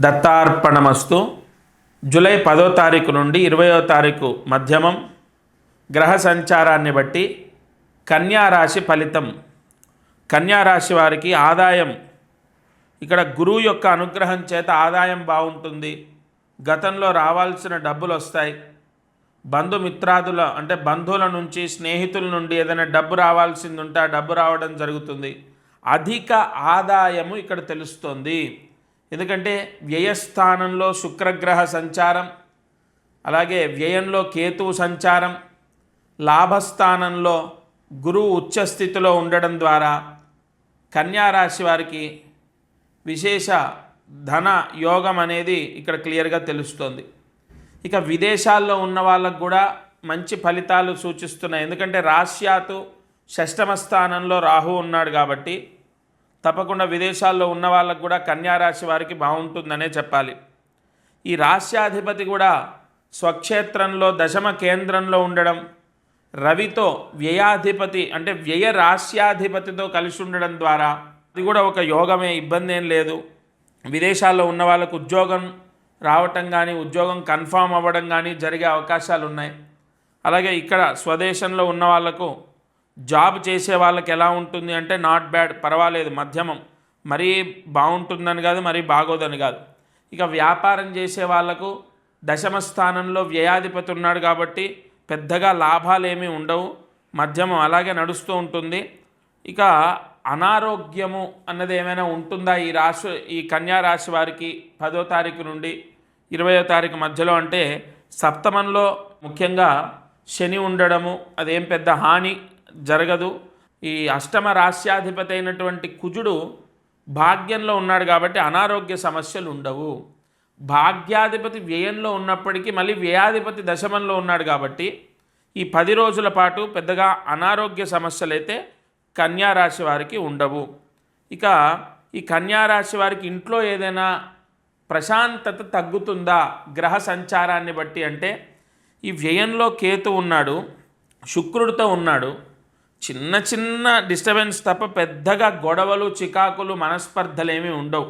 దత్తార్పణమస్తు. July 10వ తారీఖు నుండి 20వ తారీఖు మధ్యమం గ్రహ సంచారాన్ని బట్టి కన్యారాశి ఫలితం. కన్యారాశి వారికి ఆదాయం, ఇక్కడ గురువు యొక్క అనుగ్రహం చేత ఆదాయం బాగుంటుంది. గతంలో రావాల్సిన డబ్బులు వస్తాయి. బంధుమిత్రాదుల అంటే బంధువుల నుంచి, స్నేహితుల నుండి ఏదైనా డబ్బు రావాల్సింది ఉంటే ఆ డబ్బు రావడం జరుగుతుంది. అధిక ఆదాయము ఇక్కడ తెలుస్తోంది. ఎందుకంటే వ్యయస్థానంలో శుక్రగ్రహ సంచారం, అలాగే వ్యయంలో కేతువు సంచారం, లాభస్థానంలో గురువు ఉచ్చస్థితిలో ఉండడం ద్వారా కన్యారాశి వారికి విశేష ధన యోగం అనేది ఇక్కడ క్లియర్గా తెలుస్తోంది. ఇక విదేశాల్లో ఉన్న వాళ్ళకు కూడా మంచి ఫలితాలు సూచిస్తున్నాయి. ఎందుకంటే రాశ్యాతు షష్టమ స్థానంలో రాహు ఉన్నాడు కాబట్టి తప్పకుండా విదేశాల్లో ఉన్న వాళ్ళకు కూడా కన్యారాశి వారికి బాగుంటుందనే చెప్పాలి. ఈ రాశ్యాధిపతి కూడా స్వక్షేత్రంలో దశమ కేంద్రంలో ఉండడం, రవితో వ్యయాధిపతి అంటే వ్యయ రాశ్యాధిపతితో కలిసి ఉండడం ద్వారా అది కూడా ఒక యోగమే, ఇబ్బంది ఏం లేదు. విదేశాల్లో ఉన్న వాళ్ళకు ఉద్యోగం రావటం కానీ, ఉద్యోగం కన్ఫామ్ అవ్వడం కానీ జరిగే అవకాశాలు ఉన్నాయి. అలాగే ఇక్కడ స్వదేశంలో ఉన్న వాళ్ళకు జాబ్ చేసే వాళ్ళకి ఎలా ఉంటుంది అంటే నాట్ బ్యాడ్, పర్వాలేదు, మధ్యమం, మరీ బాగుంటుందని కాదు, మరీ బాగోదని కాదు. ఇక వ్యాపారం చేసే వాళ్ళకు దశమ స్థానంలో వ్యయాధిపతి ఉన్నాడు కాబట్టి పెద్దగా లాభాలు ఏమీ ఉండవు, మధ్యమం అలాగే నడుస్తూ ఉంటుంది. ఇక అనారోగ్యము అన్నది ఏమైనా ఉంటుందా ఈ కన్యా రాశి వారికి 10వ తారీఖు నుండి 20వ తారీఖు మధ్యలో అంటే సప్తమంలో ముఖ్యంగా శని ఉండడము, అదేం పెద్ద హాని జరగదు. ఈ అష్టమ రాశ్యాధిపతి అయినటువంటి కుజుడు భాగ్యంలో ఉన్నాడు కాబట్టి అనారోగ్య సమస్యలు ఉండవు. భాగ్యాధిపతి వ్యయంలో ఉన్నప్పటికీ మళ్ళీ వ్యయాధిపతి దశమంలో ఉన్నాడు కాబట్టి ఈ 10 రోజుల పాటు పెద్దగా అనారోగ్య సమస్యలు అయితే కన్యారాశి వారికి ఉండవు. ఇక ఈ కన్యారాశి వారికి ఇంట్లో ఏదైనా ప్రశాంతత తగ్గుతుందా గ్రహ సంచారాన్ని బట్టి అంటే ఈ వ్యయంలో కేతు ఉన్నాడు, శుక్రుడితో ఉన్నాడు. చిన్న చిన్న డిస్టర్బెన్స్ తప్ప పెద్దగా గొడవలు, చికాకులు, మనస్పర్ధలు ఏమీ ఉండవు.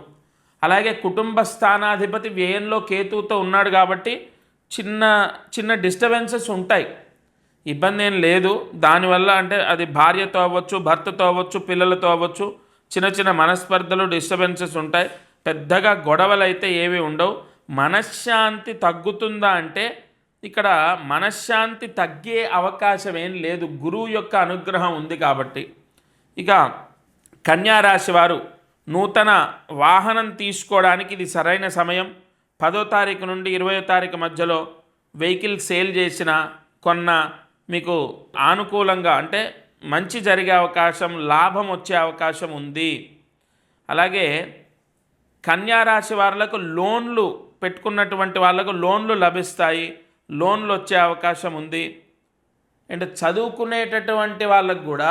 అలాగే కుటుంబ స్థానాధిపతి వ్యయంలో కేతువుతో ఉన్నాడు కాబట్టి చిన్న చిన్న డిస్టర్బెన్సెస్ ఉంటాయి, ఇబ్బంది ఏం లేదు. దానివల్ల అంటే అది భార్యతో అవ్వచ్చు, భర్తతో అవ్వచ్చు, పిల్లలతో అవ్వచ్చు, చిన్న చిన్న మనస్పర్ధలు, డిస్టర్బెన్సెస్ ఉంటాయి. పెద్దగా గొడవలు అయితే ఏవి ఉండవు. మనశ్శాంతి తగ్గుతుందా అంటే ఇక్కడ మనశ్శాంతి తగ్గే అవకాశం ఏం లేదు, గురువు యొక్క అనుగ్రహం ఉంది కాబట్టి. ఇక కన్యారాశి వారు నూతన వాహనం తీసుకోవడానికి ఇది సరైన సమయం. 10వ తారీఖు నుండి 20వ తారీఖు మధ్యలో వెహికల్ సేల్ చేసిన కొన్న మీకు ఆనుకూలంగా అంటే మంచి జరిగే అవకాశం, లాభం వచ్చే అవకాశం ఉంది. అలాగే కన్యారాశి వాళ్లకు లోన్లు పెట్టుకున్నటువంటి వాళ్ళకు లోన్లు లభిస్తాయి, లోన్లు వచ్చే అవకాశం ఉంది. అండ్ చదువుకునేటటువంటి వాళ్ళకు కూడా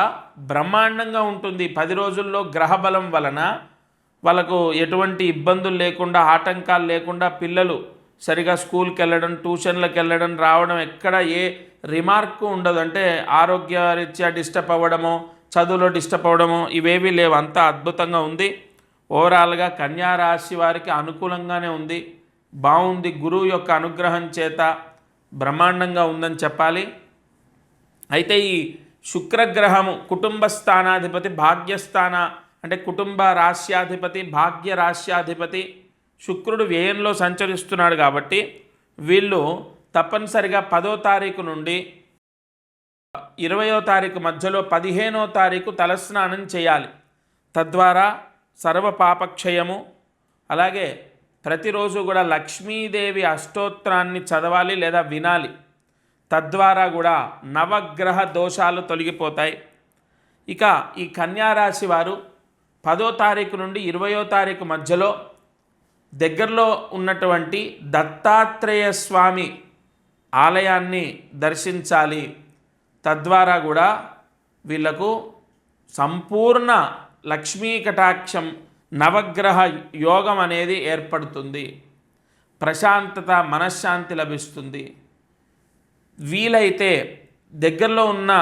బ్రహ్మాండంగా ఉంటుంది. 10 రోజుల్లో గ్రహబలం వలన వాళ్ళకు ఎటువంటి ఇబ్బందులు లేకుండా, ఆటంకాలు లేకుండా పిల్లలు సరిగా స్కూల్కి వెళ్ళడం, ట్యూషన్లకు వెళ్ళడం, రావడం, ఎక్కడ ఏ రిమార్కు ఉండదు. అంటే ఆరోగ్యరీత్యా డిస్టర్బ్ అవ్వడమో, చదువులో డిస్టర్బ్ అవ్వడమో ఇవేవీ లేవు, అంతా అద్భుతంగా ఉంది. ఓవరాల్గా కన్యారాశి వారికి అనుకూలంగానే ఉంది, బాగుంది. గురువు యొక్క అనుగ్రహం చేత బ్రహ్మాండంగా ఉందని చెప్పాలి. అయితే ఈ శుక్రగ్రహము కుటుంబ స్థానాధిపతి, భాగ్యస్థాన అంటే కుటుంబ రాశ్యాధిపతి, భాగ్య రాశ్యాధిపతి శుక్రుడు వ్యయంలో సంచరిస్తున్నాడు కాబట్టి వీళ్ళు తప్పనిసరిగా 10వ తారీఖు నుండి 20వ తారీఖు మధ్యలో 15వ తారీఖు తలస్నానం చేయాలి. తద్వారా సర్వపాపక్షయము. అలాగే ప్రతిరోజు కూడా లక్ష్మీదేవి అష్టోత్తరాన్ని చదవాలి లేదా వినాలి. తద్వారా కూడా నవగ్రహ దోషాలు తొలగిపోతాయి. ఇక ఈ కన్యారాశి వారు 10వ తారీఖు నుండి 20వ తారీఖు మధ్యలో దగ్గరలో ఉన్నటువంటి దత్తాత్రేయ స్వామి ఆలయాన్ని దర్శించాలి. తద్వారా కూడా వీళ్లకు సంపూర్ణ లక్ష్మీ కటాక్షం, నవగ్రహ యోగం అనేది ఏర్పడుతుంది. ప్రశాంతత, మనశ్శాంతి లభిస్తుంది. వీలైతే దగ్గరలో ఉన్న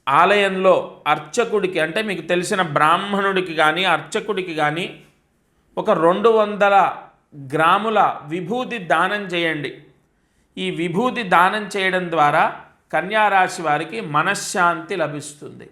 ఆలయంలో అర్చకుడికి అంటే మీకు తెలిసిన బ్రాహ్మణుడికి కానీ, అర్చకుడికి కానీ ఒక 200 గ్రాముల విభూది దానం చేయండి. ఈ విభూది దానం చేయడం ద్వారా కన్యా రాశి వారికి మనశ్శాంతి లభిస్తుంది.